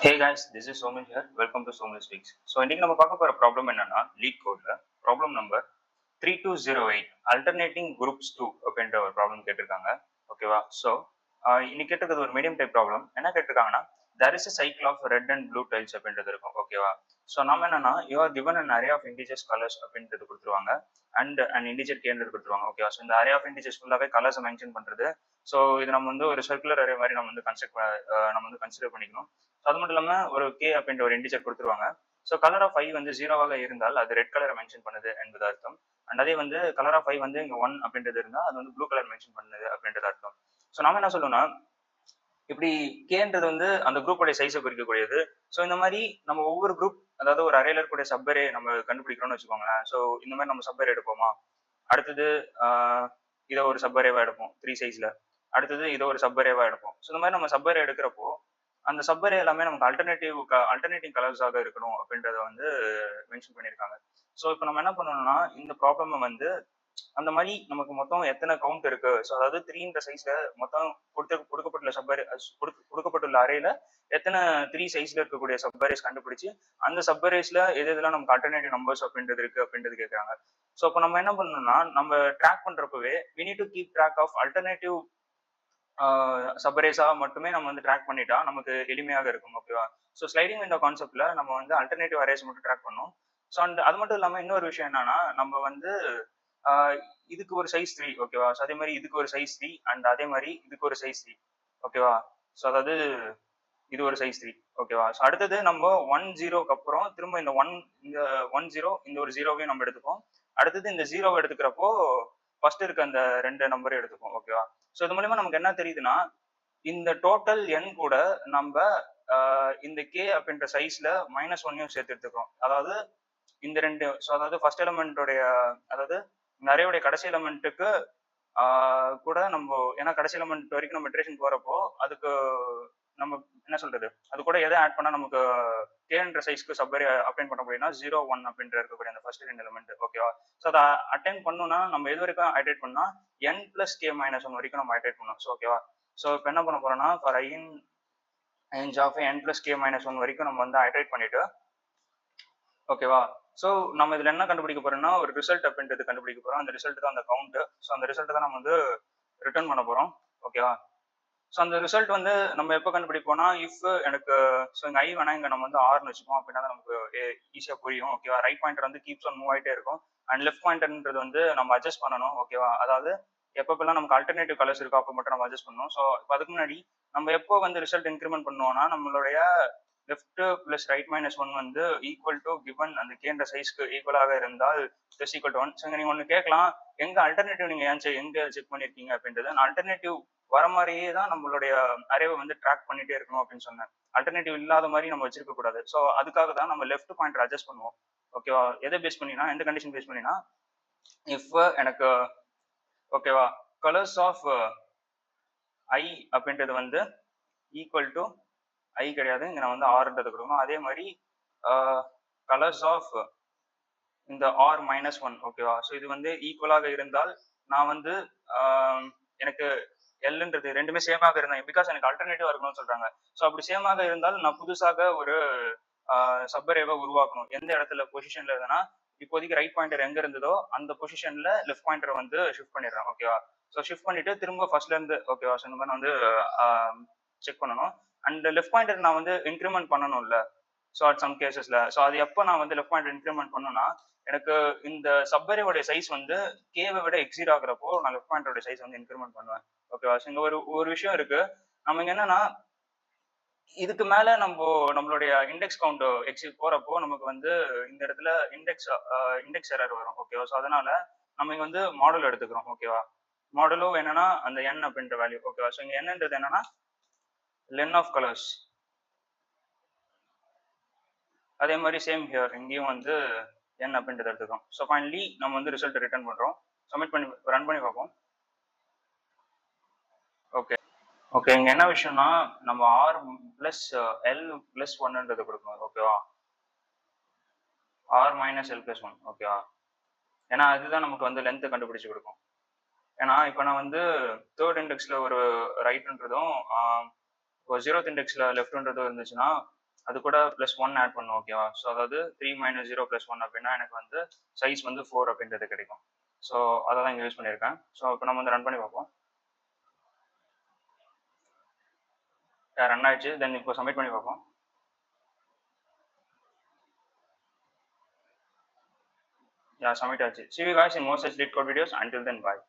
Hey guys, this is Somil here. Welcome to Somil Speaks. So இன்னைக்கு நம்ம பார்க்க போகிற ப்ராப்ளம் என்னன்னா லீட் கோட்ல ப்ராப்ளம் நம்பர் 3208 அல்டர்னேட்டிங் குரூப்ஸ் 2 அப்படின்ற ஒரு ப்ராப்ளம் கேட்டிருக்காங்க. ஓகேவா? ஸோ இன்னைக்கு கேட்டிருக்கிறது ஒரு மீடியம் டைப் ப்ராப்ளம். என்ன கேட்டிருக்காங்கன்னா there is a cycle of red and blue tiles அப்படின்றது இருக்கும். ஓகேவா? ஸோ நம்ம என்னன்னா you are given an array of integers colors அப்படின்றது கொடுத்துருவாங்க அண்ட் அண்ட் இன்டிஜர் கேன்றது கொடுத்துருவாங்க. ஓகேவா? ஸோ இந்த அரே ஆஃப் இன்டிஜர்ஸ் ஃபுல்லாகவே கலர்ஸை மென்ஷன் பண்ணுறது. ஸோ இது நம்ம வந்து ஒரு சர்க்குலர் அரே மாதிரி நம்ம வந்து நம்ம வந்து கன்சிடர் பண்ணிக்கணும். அது மட்டும் இல்லாம ஒரு கே அப்படின்ற ஒரு இன்டிஜர் கொடுத்துருவாங்க. ஸோ கலர் ஆஃப் ஐ வந்து ஜீரோவாக இருந்தால் அது ரெட் கலரை மென்ஷன் பண்ணுது என்பது அர்த்தம். அண்ட் அதே வந்து கலர் ஆஃப் ஐ வந்து இங்க 1 அப்படின்றது இருந்தால் அது வந்து ப்ளூ கலர் மென்ஷன் பண்ணுது அப்படின்றது அர்த்தம். ஸோ நாம என்ன சொல்லணும்னா இப்படி கேன்றது வந்து அந்த குரூப்போட சைஸை குறிக்கக்கூடியது. ஸோ இந்த மாதிரி நம்ம ஒவ்வொரு குரூப், அதாவது ஒரு அறையில இருக்கக்கூடிய சப்பரே நம்ம கண்டுபிடிக்கிறோம்னு வச்சுக்கோங்களேன். ஸோ இந்த மாதிரி நம்ம சப்பரே எடுப்போமா, அடுத்தது இதை ஒரு சப்பரேவா எடுப்போம் 3 சைஸ்ல, அடுத்தது இதை ஒரு சப்பரேவா எடுப்போம். ஸோ இந்த மாதிரி நம்ம சப்பரே எடுக்கிறப்போ அந்த சப்பரே எல்லாமே நமக்கு அல்டர்னேட்டிங் கலர்ஸாக இருக்கணும் அப்படின்றத வந்து மென்ஷன் பண்ணியிருக்காங்க. ஸோ இப்போ நம்ம என்ன பண்ணணும்னா இந்த ப்ராப்ளமை வந்து அந்த மாதிரி நமக்கு மொத்தம் எத்தனை கவுண்ட் இருக்கு, ஸோ அதாவது 3ன்ற சைஸ்ல மொத்தம் கொடுக்கப்பட்டுள்ள கொடுக்கப்பட்டுள்ள அறையில எத்தனை 3 சைஸ்ல இருக்கக்கூடிய சப்பரேஸ் கண்டுபிடிச்சு அந்த சப்பரேஸ்ல எது எதெல்லாம் நமக்கு அல்டர்னேட்டிவ் நம்பர்ஸ் அப்படின்றது இருக்கு அப்படின்றது கேட்கறாங்க. ஸோ இப்போ நம்ம என்ன பண்ணணும்னா நம்ம ட்ராக் பண்றப்பவே we need to keep track of alternative சப்பரேஸா மட்டுமே நம்ம வந்து ட்ராக் பண்ணிட்டா நமக்கு எளிமையாக இருக்கும். ஓகேவா? ஸோ ஸ்லைடிங் விண்டோ கான்செப்ட்ல நம்ம வந்து அல்டர்னேட்டிவ் அரேஸ் மட்டும் ட்ராக் பண்ணணும். ஸோ அண்ட் அது மட்டும் இல்லாமல் இன்னொரு விஷயம் என்னன்னா நம்ம வந்து இதுக்கு ஒரு சைஸ் 3. ஓகேவா? ஸோ அதே மாதிரி இதுக்கு ஒரு சைஸ் 3 அண்ட் அதே மாதிரி இதுக்கு ஒரு சைஸ் 3. ஓகேவா? ஸோ அதாவது இது ஒரு சைஸ் 3. ஓகேவா? ஸோ அடுத்தது நம்ம 1 0க்கு அப்புறம் திரும்ப இந்த 1 0 இந்த ஒரு ஜீரோவையும் நம்ம எடுத்துப்போம். அடுத்தது இந்த ஜீரோவை எடுத்துக்கிறப்போ ஃபர்ஸ்ட் இருக்க அந்த 2 நம்பரையும் எடுத்துப்போம். ஓகேவா? ஸோ இது மூலமா நமக்கு என்ன தெரியுதுன்னா இந்த டோட்டல் என் கூட நம்ம இந்த கே அப்படின்ற சைஸ்ல -1 சேர்த்து எடுத்துக்கிறோம். அதாவது இந்த 2, ஸோ அதாவது ஃபர்ஸ்ட் எலிமெண்டோடைய, அதாவது நிறைய கடைசி எலிமெண்ட்டுக்கு கூட நம்ம, ஏன்னா கடைசி எலிமெண்ட் வரைக்கும் நம்ம இட்ரேஷன் போறப்போ அதுக்கு நம்ம என்ன சொல்றது, அது கூட எதை ஆட் பண்ணா நமக்கு கேன்ற சைஸ்க்கு சப்பரி அப்ளைன் பண்ண முடியும்னா 0 1 அப்படின்ற இருக்கக்கூடிய அந்த ஃபர்ஸ்ட் 2 எலிமெண்ட். ஓகேவா? ஸோ அதை அட்டைன் பண்ணணும்னா நம்ம எது வரைக்கும் ஐட்ரேட் பண்ணா n plus k minus 1 வரைக்கும் நம்ம ஐட்ரேட் பண்ணணும். ஸோ ஓகேவா? ஸோ இப்போ என்ன பண்ண போறோம்னா for i in range of n plus k minus 1 வரைக்கும் நம்ம வந்து ஐட்ரேட் பண்ணிட்டு, ஓகேவா? ஸோ நம்ம இதுல என்ன கண்டுபிடிக்க போறோம்னா ஒரு ரிசல்ட் அப்படின்றது கண்டுபிடிக்க போறோம். அந்த ரிசல்ட் தான் அந்த கவுண்ட். ஸோ அந்த ரிசல்ட் தான் நம்ம வந்து ரிட்டர்ன் பண்ண போறோம். ஓகேவா? ஸோ அந்த ரிசல்ட் வந்து நம்ம எப்போ கண்டுபிடிப்போம்னா இஃப் எனக்கு, ஸோ இங்கே ஐ வேணா இங்கே நம்ம வந்து ஆர்னு வச்சுப்போம். அப்படின்னா நமக்கு ஈஸியாக புரியும். ஓகேவா? ரைட் பாயிண்டர் வந்து கீப்ஸ் ஆன் மூவ் ஆகிட்டே இருக்கும் அண்ட் லெஃப்ட் பாயிண்டர்ன்றது வந்து நம்ம அட்ஜஸ்ட் பண்ணணும். ஓகேவா? அதாவது எப்பப்பெல்லாம் நமக்கு அல்டர்னேட்டிவ் கலர்ஸ் இருக்கோ அப்போ மட்டும் நம்ம அட்ஜஸ்ட் பண்ணணும். ஸோ இப்போ அதுக்கு முன்னாடி நம்ம எப்போ வந்து ரிசல்ட் இன்க்ரிமெண்ட் பண்ணுவோம்னா நம்மளுடைய லெஃப்ட் பிளஸ் ரைட் -1 வந்து ஈக்குவல் டு கிவன் அந்த கேன்ற சைஸ்க்கு ஈக்குவலாக இருந்தால் பிளஸ் ஈக்குவல் டு 1. ஸோ நீங்க ஒன்று கேட்கலாம், எங்க அல்டர்னேட்டிவ் நீங்க ஏன் எங்க செக் பண்ணிருக்கீங்க அப்படின்றது. அல்டர்னேட்டிவ் வர மாதிரியே தான் நம்மளுடைய அரேவை வந்து ட்ராக் பண்ணிட்டே இருக்கணும் அப்படின்னு சொன்னேன். அல்டர்னேட்டிவ் இல்லாத மாதிரி நம்ம வச்சிருக்க கூடாது. ஸோ அதுக்காக தான் நம்ம லெஃப்ட் பாயிண்டர் அட்ஜஸ்ட் பண்ணுவோம். ஓகேவா? எதை பேஸ் பண்ணினா, எந்த கண்டிஷன் பேஸ் பண்ணினா, இஃப் எனக்கு ஓகேவா கலர்ஸ் ஆஃப் ஐ அப்படின்றது வந்து ஈக்குவல் டு ஐ கிடையாது, இங்க நான் வந்து ஆர்ன்றது கொடுக்கணும். அதே மாதிரி கலர்ஸ் ஆஃப் இந்த ஆர் -1. ஓகேவா? ஸோ இது வந்து ஈக்குவலாக இருந்தால் நான் வந்து எனக்கு எல்ன்றது ரெண்டுமே சேமாக இருந்தாங்க, பிகாஸ் எனக்கு அல்டர்னேட்டிவா இருக்கணும்னு சொல்றாங்க. ஸோ அப்படி சேமாக இருந்தால் நான் புதுசாக ஒரு சப்பரேவை உருவாக்கணும். எந்த இடத்துல பொசிஷன்ல இருந்தேன்னா இப்போதைக்கு ரைட் பாயிண்டர் எங்க இருந்ததோ அந்த பொசிஷன்ல லெஃப்ட் பாயிண்டரை வந்து ஷிஃப்ட் பண்ணிடுறேன். ஓகேவா? ஸோ ஷிஃப்ட் பண்ணிட்டு திரும்ப ஃபர்ஸ்ட்ல இருந்து, ஓகேவா? ஸோ இந்த மாதிரி வந்து செக் பண்ணணும். அண்ட் லெஃப்ட் பாயிண்டர் நான் வந்து இன்க்ரிமெண்ட் பண்ணணும்ல, ஸோ அட் சம் கேசஸ்ல. ஸோ அது எப்போ நான் வந்து லெஃப்ட் பாயிண்டர் இன்க்ரிமெண்ட் பண்ணணும்னா எனக்கு இந்த சப்பரேவோட சைஸ் வந்து கேவை விட எக்ஸீட் ஆகுறப்போ நான் லெஃப்ட் பாயிண்டரோட சைஸ் வந்து இன்க்ரிமெண்ட் பண்ணுவேன். ஓகேவா? ஸோ இங்க ஒரு விஷயம் இருக்கு. நம்ம இங்க என்னன்னா இதுக்கு மேல நம்மளுடைய இண்டெக்ஸ் கவுண்ட் எக்ஸிட் போறப்போ நமக்கு வந்து இந்த இடத்துல இண்டெக்ஸ் எரர் வரும். ஓகேவா? ஸோ அதனால நம்ம இங்க வந்து மாடல் எடுத்துக்கிறோம். ஓகேவா? மாடலும் என்னன்னா அந்த n அப்படின்ற வேல்யூ. ஓகேவா? ஸோ இங்க என்னன்றது என்னன்னா லென் ஆஃப் கலர்ஸ். அதே மாதிரி சேம் ஹியர் இங்கேயும் வந்து n அப்படின்றத எடுத்துக்கிறோம். ஸோ ஃபைனலி நம்ம வந்து ரிசல்ட் ரிட்டர்ன் பண்றோம். சப்மிட் பண்ணி ரன் பண்ணி பார்ப்போம். ஓகே ஓகே இங்க என்ன விஷயம்னா நம்ம ஆர் பிளஸ் எல் பிளஸ் 1ன்றது கொடுக்கணும். ஓகேவா? R minus L plus 1. ஓகேவா? ஏன்னா அதுதான் நமக்கு வந்து லென்த் கண்டுபிடிச்சு கொடுக்கும். ஏன்னா இப்போ நான் வந்து தேர்ட் இண்டெக்ஸ்ல ஒரு ரைட்ன்றதும் 0th இண்டெக்ஸ்ல லெஃப்ட்ன்றதும் இருந்துச்சுன்னா அது கூட ப்ளஸ் ஒன் ஆட் பண்ணும். ஓகேவா? ஸோ அதாவது 3 மைனஸ் 0 ப்ளஸ் ஒன் அப்படின்னா எனக்கு வந்து சைஸ் வந்து 4 அப்படின்றது கிடைக்கும். ஸோ அதை தான் இங்கே யூஸ் பண்ணியிருக்கேன். ஸோ இப்போ நம்ம வந்து ரன் பண்ணி பார்ப்போம். ரன் ஆயிடுச்சு. தென் இப்போ சப்மிட் பண்ணி பார்ப்போம். Yeah, submit ஆச்சு. See you guys in more such LeetCode videos. Until then, bye.